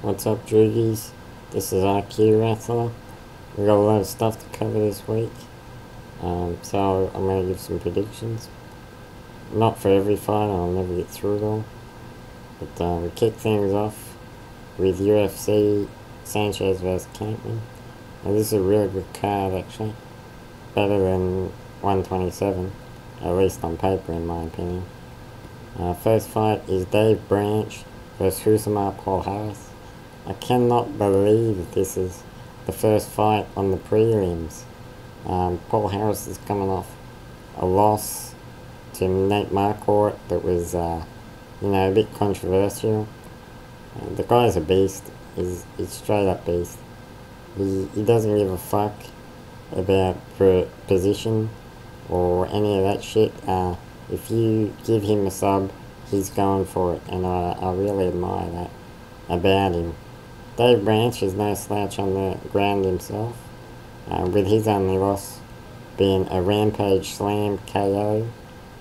What's up, Droogies? This is IQWrestler. We got a lot of stuff to cover this week, so I'm going to give some predictions. Not for every fight, I'll never get through it all. But we kick things off with UFC Sanchez vs Campman. Now, this is a really good card, actually. Better than 127, at least on paper, in my opinion. First fight is Dave Branch vs Husamar Paul Harris. I cannot believe this is the first fight on the prelims. Paul Harris is coming off a loss to Nate Marquardt that was, a bit controversial. The guy's a beast. He's straight up beast. He doesn't give a fuck about position or any of that shit. If you give him a sub, he's going for it, and I really admire that about him. Dave Branch is no slouch on the ground himself, with his only loss being a Rampage Slam KO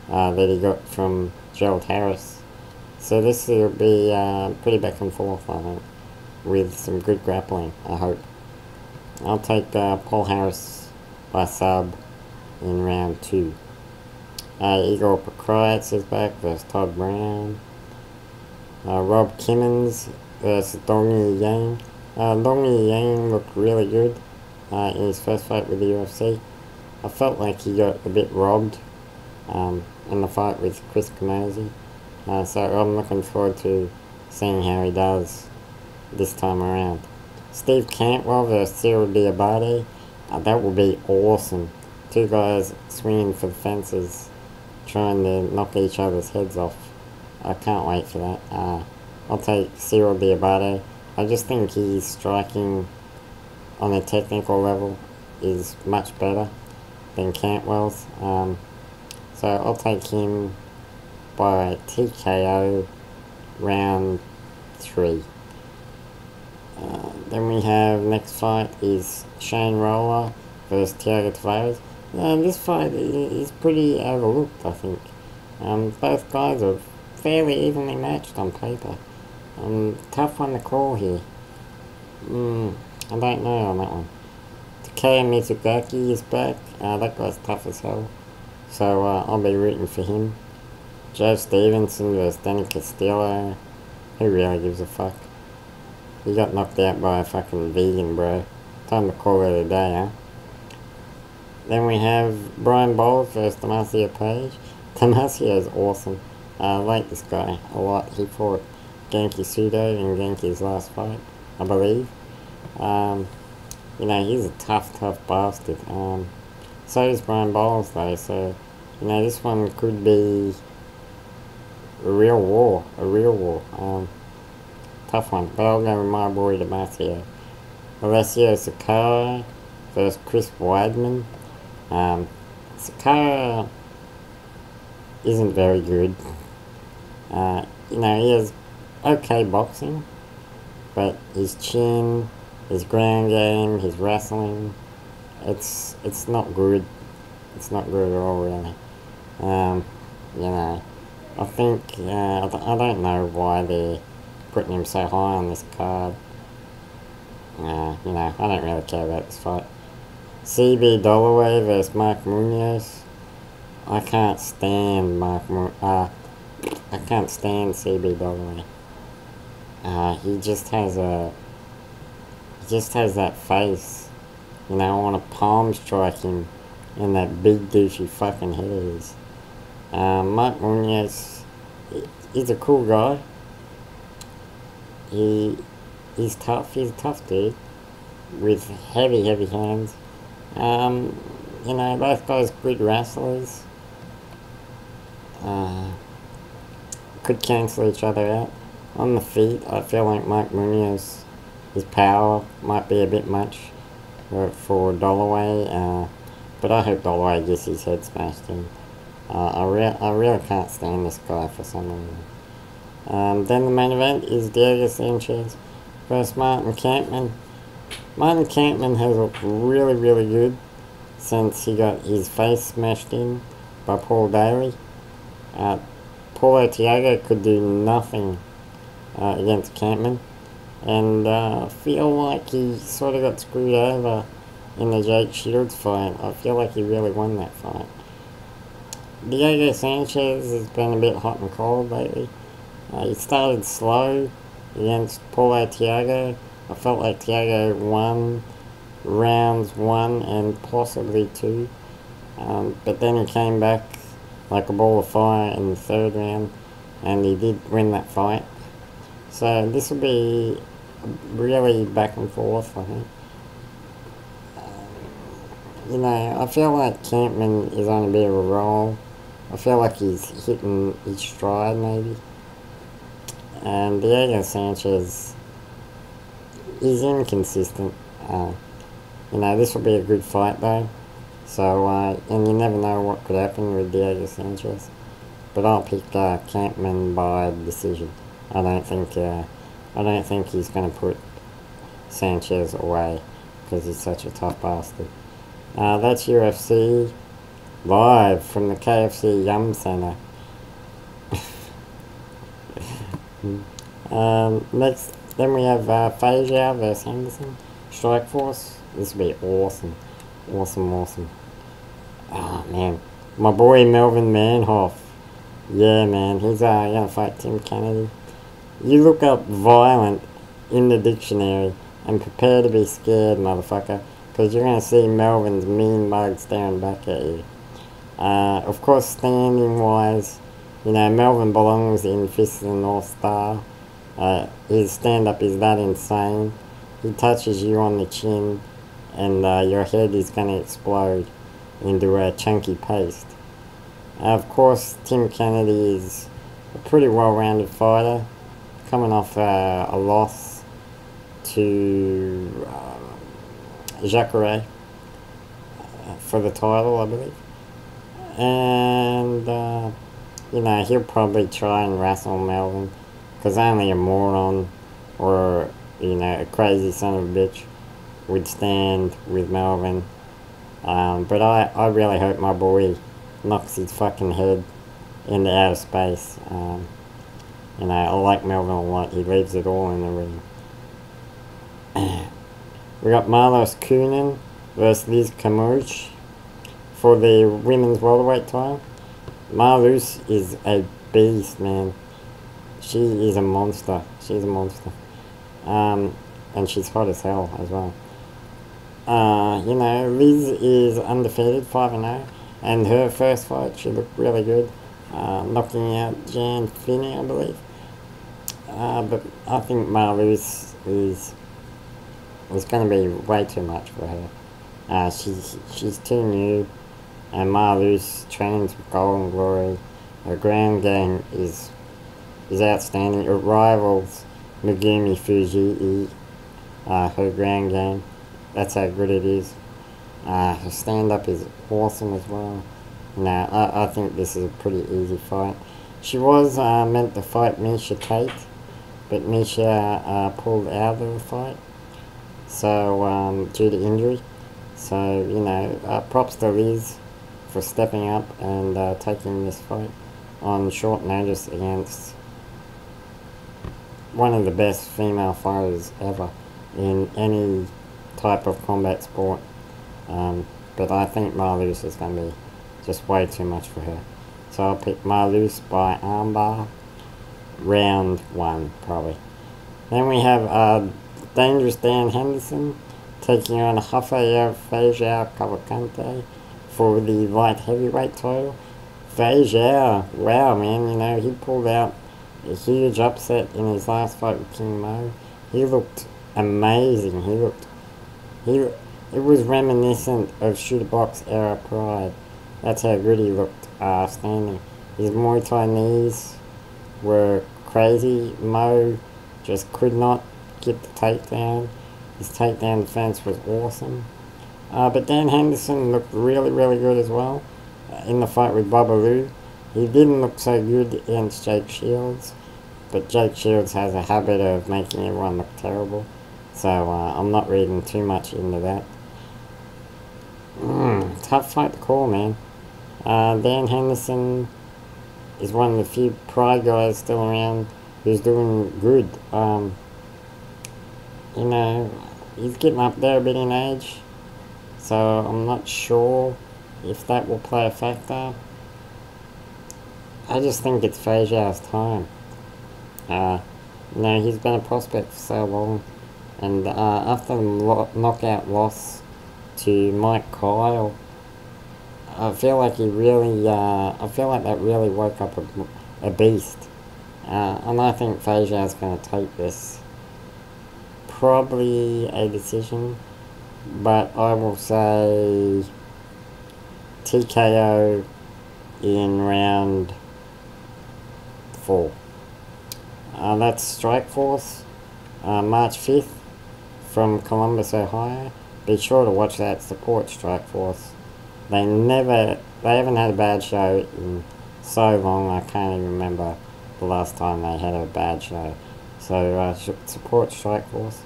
that he got from Gerald Harris. So this will be pretty back and forth, I think, with some good grappling, I hope. I'll take Paul Harris by sub in round 2. Igor Pokraitz is back versus Todd Brown. Rob Kimmons versus Dong Yang. Dong Yang looked really good in his first fight with the UFC. I felt like he got a bit robbed in the fight with Chris Camozzi. So I'm looking forward to seeing how he does this time around. Steve Cantwell versus Cyril Diabate. That will be awesome. Two guys swinging for the fences, trying to knock each other's heads off. I can't wait for that. I'll take Cyril Diabate. I just think his striking on a technical level is much better than Cantwell's. So I'll take him by TKO round 3. Then we have next fight is Shane Roller versus Thiago Tavares. This fight is pretty overlooked, I think. Both guys are fairly evenly matched on paper. Tough one to call here. I don't know on that one. Takeya Mizugaki is back. That guy's tough as hell. So I'll be rooting for him. Joe Stevenson versus Danny Castillo. Who really gives a fuck? He got knocked out by a fucking vegan, bro. Time to call it a day, huh? Then we have Brian Bowles versus Damacio Page. Damacio is awesome. I like this guy a lot. He fought Genki Sudo in Genki's last fight, I believe. He's a tough bastard. So is Brian Bowles, though. So, this one could be a real war. Tough one. But I'll go with my boy Damacio. Alessio Sakara versus Chris Weidman. Sakara isn't very good. He has okay boxing, but his chin, his ground game, his wrestling, it's not good. It's not good at all, really. I think, I don't know why they're putting him so high on this card. I don't really care about this fight. CB Dollaway versus Mark Munoz. I can't stand I can't stand CB Dollaway. He just has that face. I want to palm strike him in that big douchey fucking head of his. Mark Munoz, he's a cool guy. He's tough. He's a tough dude with heavy hands. Both guys good wrestlers. Could cancel each other out. On the feet, I feel like Mark Munoz, his power might be a bit much for Dollaway. But I hope Dollaway gets his head smashed in. I really can't stand this guy for some reason. Then the main event is Diego Sanchez versus Martin Kampmann. Martin Kampmann has looked really good since he got his face smashed in by Paul Daly. Paulo Thiago could do nothing against Kampmann. And I feel like he sort of got screwed over in the Jake Shields fight. I feel like he really won that fight. Diego Sanchez has been a bit hot and cold lately. He started slow against Paulo Thiago. I felt like Thiago won rounds 1 and possibly 2. But then he came back like a ball of fire in the 3rd round, and he did win that fight. So this will be really back and forth, I think. You know, I feel like Campman is on a bit of a roll. I feel like he's hitting his stride, maybe. And Diego Sanchez is inconsistent. You know, this will be a good fight, though. So, and you never know what could happen with Diego Sanchez. But I'll pick Campman by decision. I don't think he's going to put Sanchez away because he's such a tough bastard. That's UFC live from the KFC Yum Center. Next, then we have Fazia versus Henderson. Strikeforce. This will be awesome. Awesome. Oh, man. My boy Melvin Manhoff. Yeah, man. He's going to fight Tim Kennedy. You look up violent in the dictionary and prepare to be scared, motherfucker. Because you're going to see Melvin's mean mug staring back at you. Of course, standing-wise, you know, Melvin belongs in Fist of the North Star. His stand-up is that insane. He touches you on the chin, and your head is going to explode into a chunky paste. Of course, Tim Kennedy is a pretty well-rounded fighter, coming off a loss to Jacare for the title, I believe. And, you know, he'll probably try and wrestle Melvin, because only a moron or, you know, a crazy son of a bitch would stand with Melvin. But I really hope my boy knocks his fucking head into outer space. You know, I like Melvin a lot. He leaves it all in the ring. We got Marlos Kunin versus Liz Camouche for the women's welterweight title. Marlos is a beast, man. She is a monster. She's a monster. And she's hot as hell as well. You know, Liz is undefeated, 5-0. And her first fight, she looked really good. Knocking out Jan Finney, I believe. But I think Marlos is going to be way too much for her. She's too new. And Marlos trains with Golden Glory. Her ground game is outstanding. It rivals Megumi Fujii. Her ground game. That's how good it is. Her stand-up is awesome as well. No, I think this is a pretty easy fight. She was meant to fight Misha Tate, but Misha pulled out of the fight, so due to injury. So, you know, props to Liz for stepping up and taking this fight on short notice against one of the best female fighters ever in any type of combat sport. But I think Marlos is going to be just way too much for her. So I'll pick Marlos by armbar, round 1 probably. Then we have Dangerous Dan Henderson taking on Rafael Fazia Cavalcante for the light heavyweight title. Fazia, wow man, you know, he pulled out a huge upset in his last fight with King Mo. He looked amazing. It was reminiscent of Shooter Box era Pride. That's how good he looked standing. His Muay Thai knees were crazy. Mo just could not get the takedown. His takedown defense was awesome. But Dan Henderson looked really, really good as well in the fight with Babalu. He didn't look so good against Jake Shields, but Jake Shields has a habit of making everyone look terrible. So I'm not reading too much into that. Tough fight to call, man. Dan Henderson is one of the few Pride guys still around who's doing good. you know, he's getting up there a bit in age, so I'm not sure if that will play a factor. I just think it's Feijiao's time. You know, he's been a prospect for so long, and after the knockout loss to Mike Kyle, I feel like he really, I feel like that really woke up a beast. And I think Feijiao's going to take this. Probably a decision, but I will say TKO in round 4. That's Strikeforce, March 5th from Columbus, Ohio. Be sure to watch that. Support Strikeforce. They haven't had a bad show in so long. I can't even remember the last time they had a bad show. So support Strikeforce.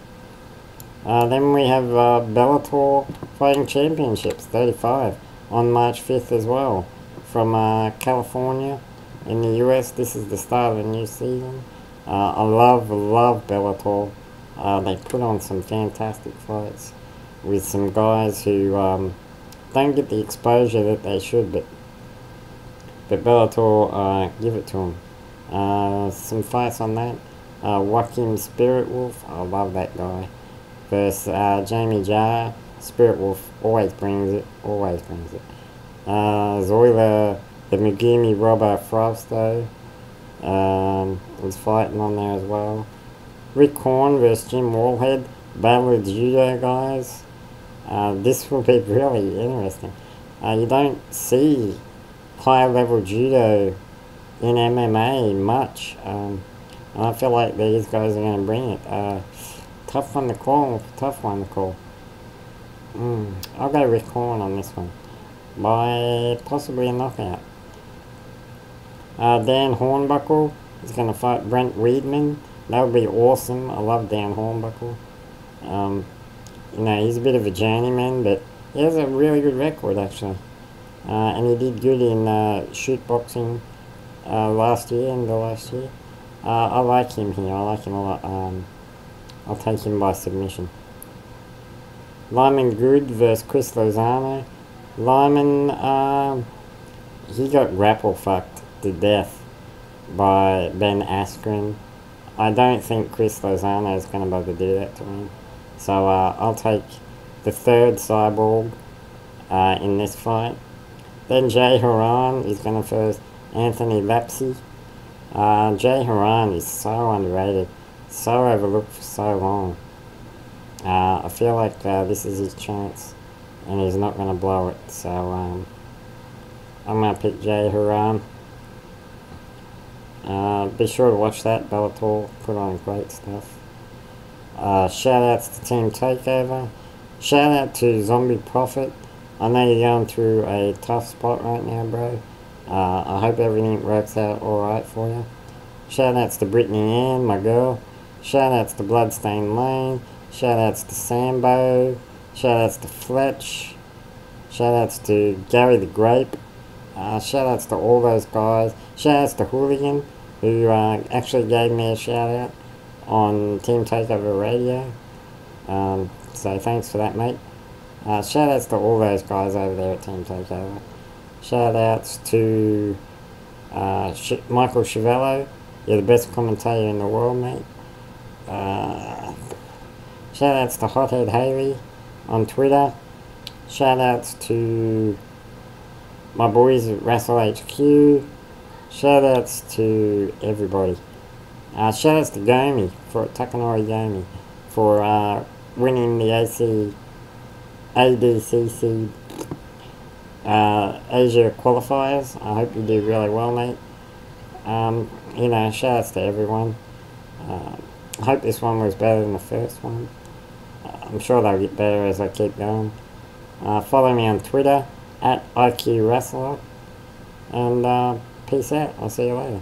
Then we have Bellator Fighting Championships 35 on March 5th as well from California in the US. This is the start of a new season. I love Bellator. They put on some fantastic fights with some guys who don't get the exposure that they should, but Bellator give it to them. Some fights on that. Joaquin Spirit Wolf, I love that guy. Versus Jamie Jarr. Spirit Wolf always brings it. Zoila, the Megumi Robber Frausto, was fighting on there as well. Rick Horn versus Jim Wallhead. Battle of the Judo guys. This will be really interesting. You don't see high level judo in MMA much. And I feel like these guys are going to bring it. Tough one to call. I'll go Rick Horn on this one. By possibly a knockout. Dan Hornbuckle is going to fight Brent Weidman. That would be awesome. I love Dan Hornbuckle. You know, he's a bit of a journeyman, but he has a really good record, actually. And he did good in shoot boxing last year. I like him here. I like him a lot. I'll take him by submission. Lyman Good versus Chris Lozano. Lyman, he got grapple fucked to death by Ben Askren. I don't think Chris Lozano is going to be able to do that to him. So I'll take the third cyborg in this fight. Then Jay Haran is going to face Anthony Lapsy. Jay Haran is so underrated, so overlooked for so long. I feel like this is his chance, and he's not going to blow it. So I'm going to pick Jay Haran. Be sure to watch that. Bellator put on great stuff. Shout outs to Team Takeover. Shout out to Zombie Prophet. I know you're going through a tough spot right now, bro. I hope everything works out alright for you. Shout outs to Brittany Ann, my girl. Shout outs to Bloodstained Lane. Shout outs to Sambo. Shout outs to Fletch. Shout outs to Gary the Grape. Shout outs to all those guys. Shout outs to Hooligan, who actually gave me a shout out on Team Takeover Radio. So thanks for that, mate. Shout outs to all those guys over there at Team Takeover. Shout outs to Michael Chiavello. You're the best commentator in the world, mate. Shout outs to Hothead Haley on Twitter. Shout outs to my boys at Wrestle HQ. Shout outs to everybody. Shout outs to Gomi, for Takanori Gomi, for winning the ADCC Asia qualifiers. I hope you do really well, mate. You know, shout outs to everyone. I hope this one was better than the first one. I'm sure they'll get better as I keep going. Follow me on Twitter at IQWrestler. And peace out. I'll see you later.